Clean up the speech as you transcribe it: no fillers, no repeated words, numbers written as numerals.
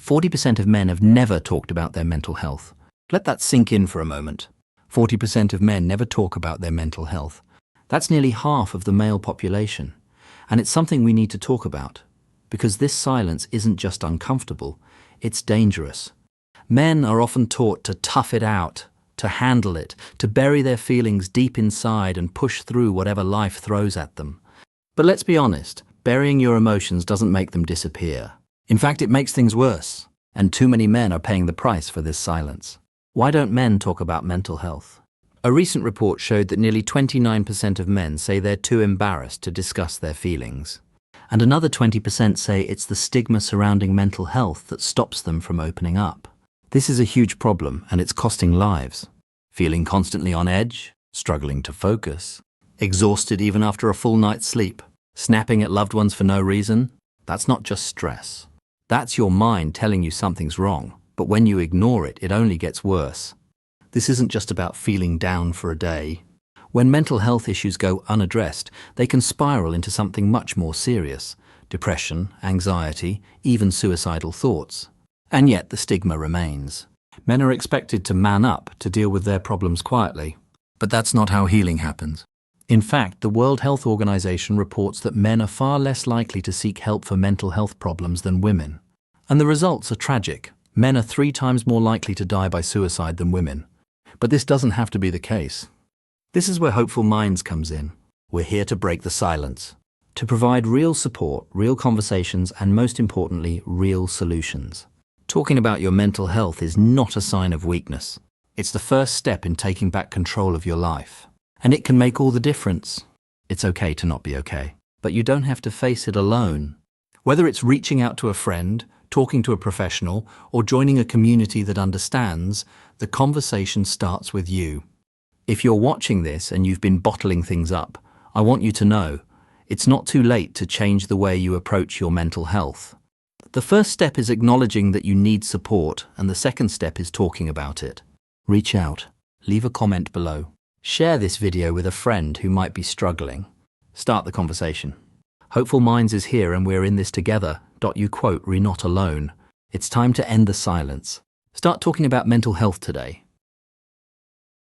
40% of men have never talked about their mental health. Let that sink in for a moment. 40% of men never talk about their mental health. That's nearly half of the male population. And it's something we need to talk about. Because this silence isn't just uncomfortable, it's dangerous. Men are often taught to tough it out, to handle it, to bury their feelings deep inside and push through whatever life throws at them. But let's be honest, burying your emotions doesn't make them disappear. In fact, it makes things worse. And too many men are paying the price for this silence. Why don't men talk about mental health? A recent report showed that nearly 29% of men say they're too embarrassed to discuss their feelings. And another 20% say it's the stigma surrounding mental health that stops them from opening up. This is a huge problem, and it's costing lives. Feeling constantly on edge, struggling to focus, exhausted even after a full night's sleep, snapping at loved ones for no reason. That's not just stress. That's your mind telling you something's wrong, but when you ignore it, it only gets worse. This isn't just about feeling down for a day. When mental health issues go unaddressed, they can spiral into something much more serious: depression, anxiety, even suicidal thoughts. And yet the stigma remains. Men are expected to man up to deal with their problems quietly. But that's not how healing happens. In fact, the World Health Organization reports that men are far less likely to seek help for mental health problems than women. And the results are tragic. Men are 3 times more likely to die by suicide than women. But this doesn't have to be the case. This is where Hopeful Minds comes in. We're here to break the silence, to provide real support, real conversations, and most importantly, real solutions. Talking about your mental health is not a sign of weakness. It's the first step in taking back control of your life. And it can make all the difference. It's okay to not be okay, but you don't have to face it alone. Whether it's reaching out to a friend, talking to a professional, or joining a community that understands, the conversation starts with you. If you're watching this and you've been bottling things up, I want you to know it's not too late to change the way you approach your mental health. The first step is acknowledging that you need support, and the second step is talking about it. Reach out, leave a comment below. Share this video with a friend who might be struggling. Start the conversation. Hopeful Minds is here and we're in this together. You quote, "We're not alone." It's time to end the silence. Start talking about mental health today.